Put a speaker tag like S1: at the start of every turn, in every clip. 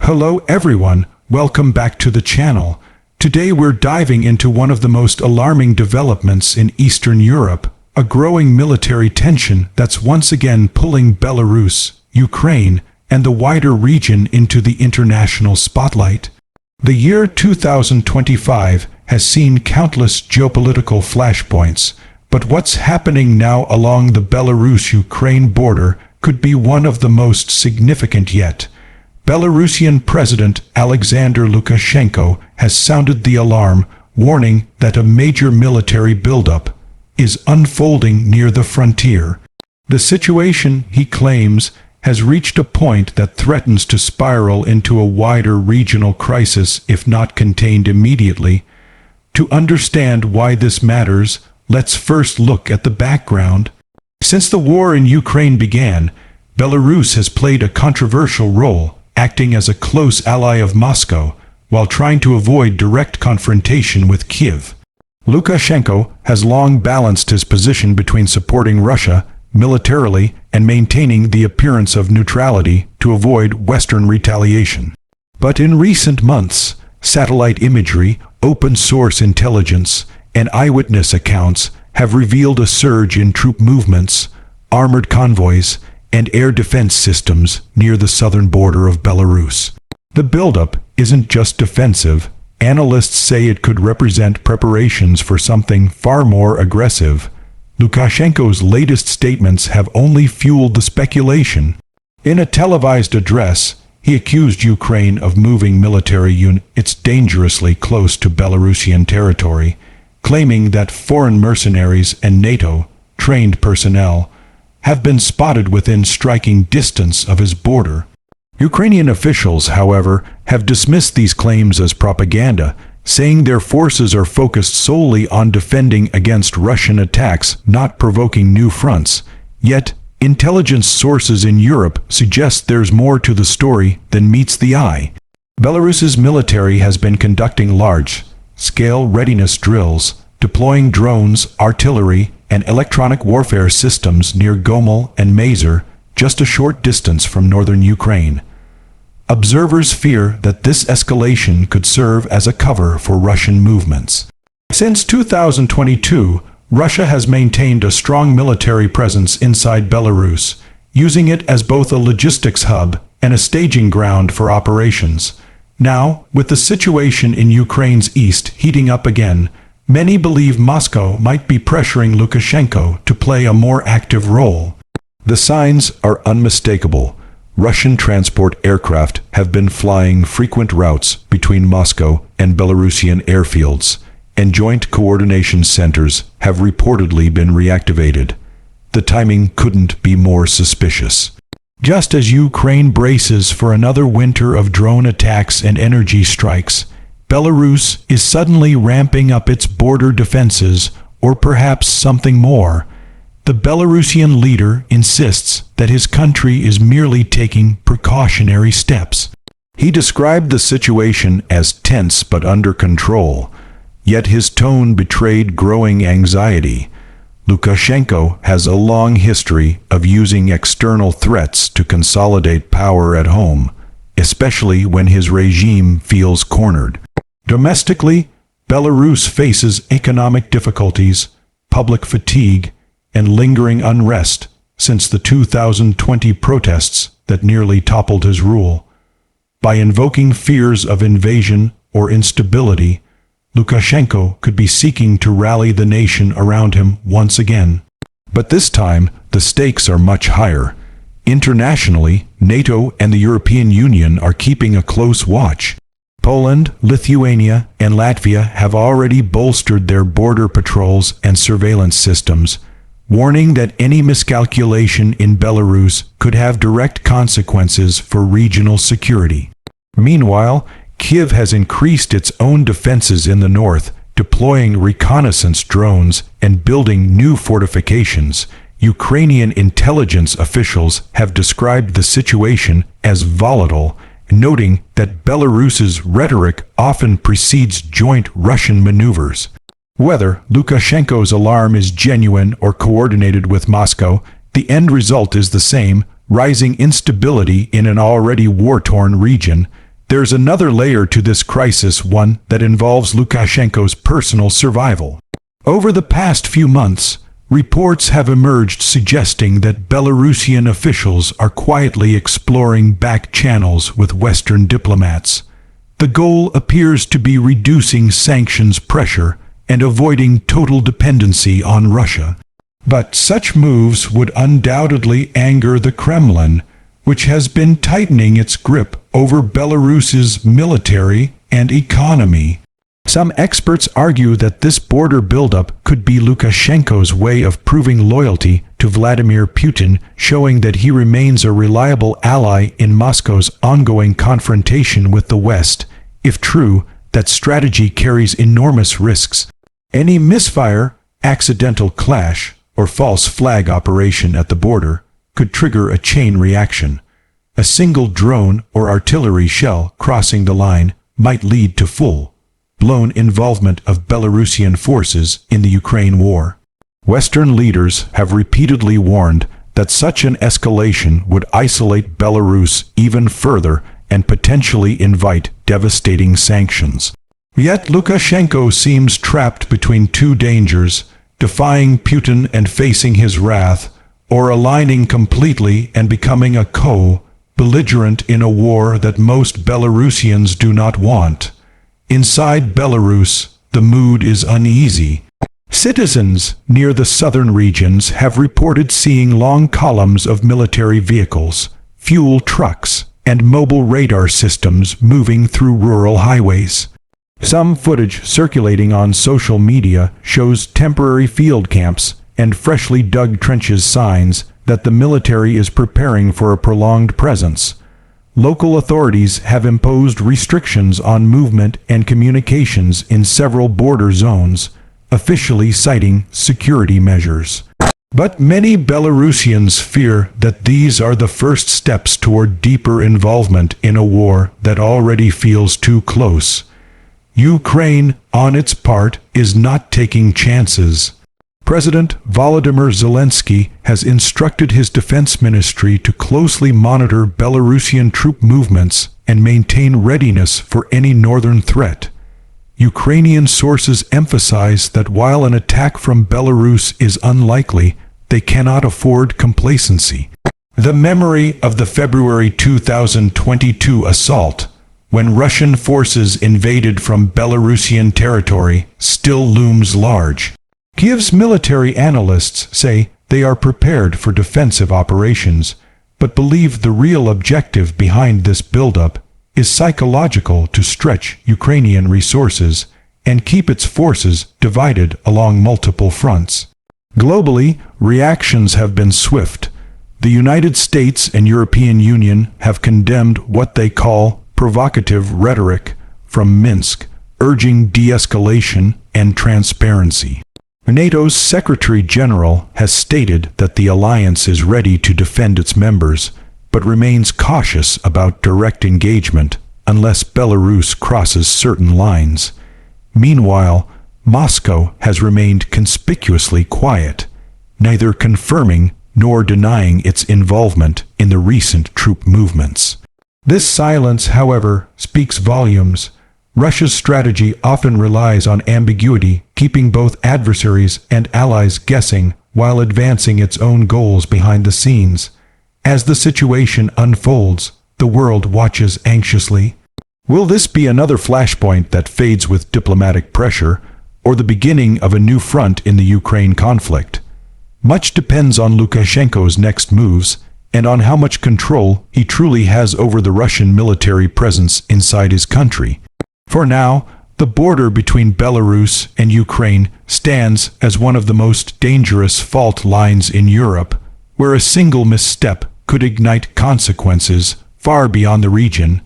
S1: Hello everyone, welcome back to the channel. Today we're diving into one of the most alarming developments in Eastern Europe, a growing military tension that's once again pulling Belarus, Ukraine, and the wider region into the international spotlight. The year 2025 has seen countless geopolitical flashpoints, but what's happening now along the Belarus-Ukraine border could be one of the most significant yet. Belarusian President Alexander Lukashenko has sounded the alarm, warning that a major military buildup is unfolding near the frontier. The situation, he claims, has reached a point that threatens to spiral into a wider regional crisis if not contained immediately. To understand why this matters, let's first look at the background. Since the war in Ukraine began, Belarus has played a controversial role, acting as a close ally of Moscow, while trying to avoid direct confrontation with Kyiv. Lukashenko has long balanced his position between supporting Russia militarily and maintaining the appearance of neutrality to avoid Western retaliation. But in recent months, satellite imagery, open-source intelligence, and eyewitness accounts have revealed a surge in troop movements, armored convoys, and air defense systems near the southern border of Belarus. The buildup isn't just defensive. Analysts say it could represent preparations for something far more aggressive. Lukashenko's latest statements have only fueled the speculation. In a televised address, he accused Ukraine of moving military units dangerously close to Belarusian territory, claiming that foreign mercenaries and NATO-trained personnel have been spotted within striking distance of his border. Ukrainian officials, however, have dismissed these claims as propaganda, saying their forces are focused solely on defending against Russian attacks, not provoking new fronts. Yet, intelligence sources in Europe suggest there's more to the story than meets the eye. Belarus's military has been conducting large-scale readiness drills, deploying drones, artillery, and electronic warfare systems near Gomel and Mazar, just a short distance from northern Ukraine. Observers fear that this escalation could serve as a cover for Russian movements. Since 2022, Russia has maintained a strong military presence inside Belarus, using it as both a logistics hub and a staging ground for operations. Now, with the situation in Ukraine's east heating up again, many believe Moscow might be pressuring Lukashenko to play a more active role. The signs are unmistakable. Russian transport aircraft have been flying frequent routes between Moscow and Belarusian airfields, and joint coordination centers have reportedly been reactivated. The timing couldn't be more suspicious. Just as Ukraine braces for another winter of drone attacks and energy strikes, Belarus is suddenly ramping up its border defenses, or perhaps something more. The Belarusian leader insists that his country is merely taking precautionary steps. He described the situation as tense but under control, yet his tone betrayed growing anxiety. Lukashenko has a long history of using external threats to consolidate power at home, especially when his regime feels cornered. Domestically, Belarus faces economic difficulties, public fatigue, and lingering unrest since the 2020 protests that nearly toppled his rule. By invoking fears of invasion or instability, Lukashenko could be seeking to rally the nation around him once again. But this time, the stakes are much higher. Internationally, NATO and the European Union are keeping a close watch. Poland, Lithuania, and Latvia have already bolstered their border patrols and surveillance systems, warning that any miscalculation in Belarus could have direct consequences for regional security. Meanwhile, Kyiv has increased its own defenses in the north, deploying reconnaissance drones and building new fortifications. Ukrainian intelligence officials have described the situation as volatile, noting that Belarus's rhetoric often precedes joint Russian maneuvers. Whether Lukashenko's alarm is genuine or coordinated with Moscow, the end result is the same: rising instability in an already war-torn region. there's another layer to this crisis, one that involves Lukashenko's personal survival. Over the past few months, reports have emerged suggesting that Belarusian officials are quietly exploring back channels with Western diplomats. The goal appears to be reducing sanctions pressure and avoiding total dependency on Russia. But such moves would undoubtedly anger the Kremlin, which has been tightening its grip over Belarus's military and economy. Some experts argue that this border buildup could be Lukashenko's way of proving loyalty to Vladimir Putin, showing that he remains a reliable ally in Moscow's ongoing confrontation with the West. If true, that strategy carries enormous risks. Any misfire, accidental clash, or false flag operation at the border could trigger a chain reaction. A single drone or artillery shell crossing the line might lead to full-blown involvement of Belarusian forces in the Ukraine war. Western leaders have repeatedly warned that such an escalation would isolate Belarus even further and potentially invite devastating sanctions. Yet Lukashenko seems trapped between two dangers: defying Putin and facing his wrath, or aligning completely and becoming a co-belligerent in a war that most Belarusians do not want. Inside Belarus, the mood is uneasy. Citizens near the southern regions have reported seeing long columns of military vehicles, fuel trucks, and mobile radar systems moving through rural highways. Some footage circulating on social media shows temporary field camps and freshly dug trenches, signs that the military is preparing for a prolonged presence. Local authorities have imposed restrictions on movement and communications in several border zones, officially citing security measures. But many Belarusians fear that these are the first steps toward deeper involvement in a war that already feels too close. Ukraine, on its part, is not taking chances. President Volodymyr Zelensky has instructed his defense ministry to closely monitor Belarusian troop movements and maintain readiness for any northern threat. Ukrainian sources emphasize that while an attack from Belarus is unlikely, they cannot afford complacency. The memory of the February 2022 assault, when Russian forces invaded from Belarusian territory, still looms large. Kyiv's military analysts say they are prepared for defensive operations, but believe the real objective behind this buildup is psychological: to stretch Ukrainian resources and keep its forces divided along multiple fronts. Globally, reactions have been swift. The United States and European Union have condemned what they call provocative rhetoric from Minsk, urging de-escalation and transparency. NATO's Secretary General has stated that the alliance is ready to defend its members, but remains cautious about direct engagement unless Belarus crosses certain lines. Meanwhile, Moscow has remained conspicuously quiet, neither confirming nor denying its involvement in the recent troop movements. This silence, however, speaks volumes. Russia's strategy often relies on ambiguity, keeping both adversaries and allies guessing while advancing its own goals behind the scenes. As the situation unfolds, the world watches anxiously. Will this be another flashpoint that fades with diplomatic pressure, or the beginning of a new front in the Ukraine conflict? Much depends on Lukashenko's next moves, and on how much control he truly has over the Russian military presence inside his country. For now, the border between Belarus and Ukraine stands as one of the most dangerous fault lines in Europe, where a single misstep could ignite consequences far beyond the region.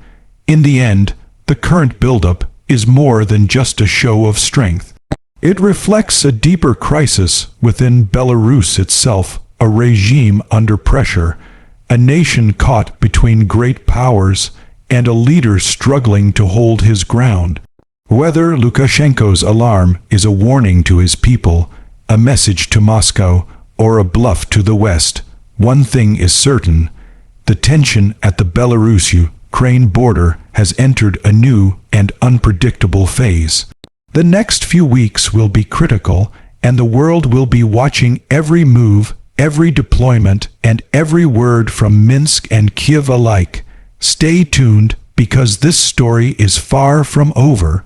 S1: In the end, the current buildup is more than just a show of strength. It reflects a deeper crisis within Belarus itself, a regime under pressure, a nation caught between great powers, and a leader struggling to hold his ground. Whether Lukashenko's alarm is a warning to his people, a message to Moscow, or a bluff to the West, one thing is certain: the tension at the Belarus-Ukraine border has entered a new and unpredictable phase. The next few weeks will be critical, and the world will be watching every move, every deployment, and every word from Minsk and Kyiv alike. Stay tuned, because this story is far from over,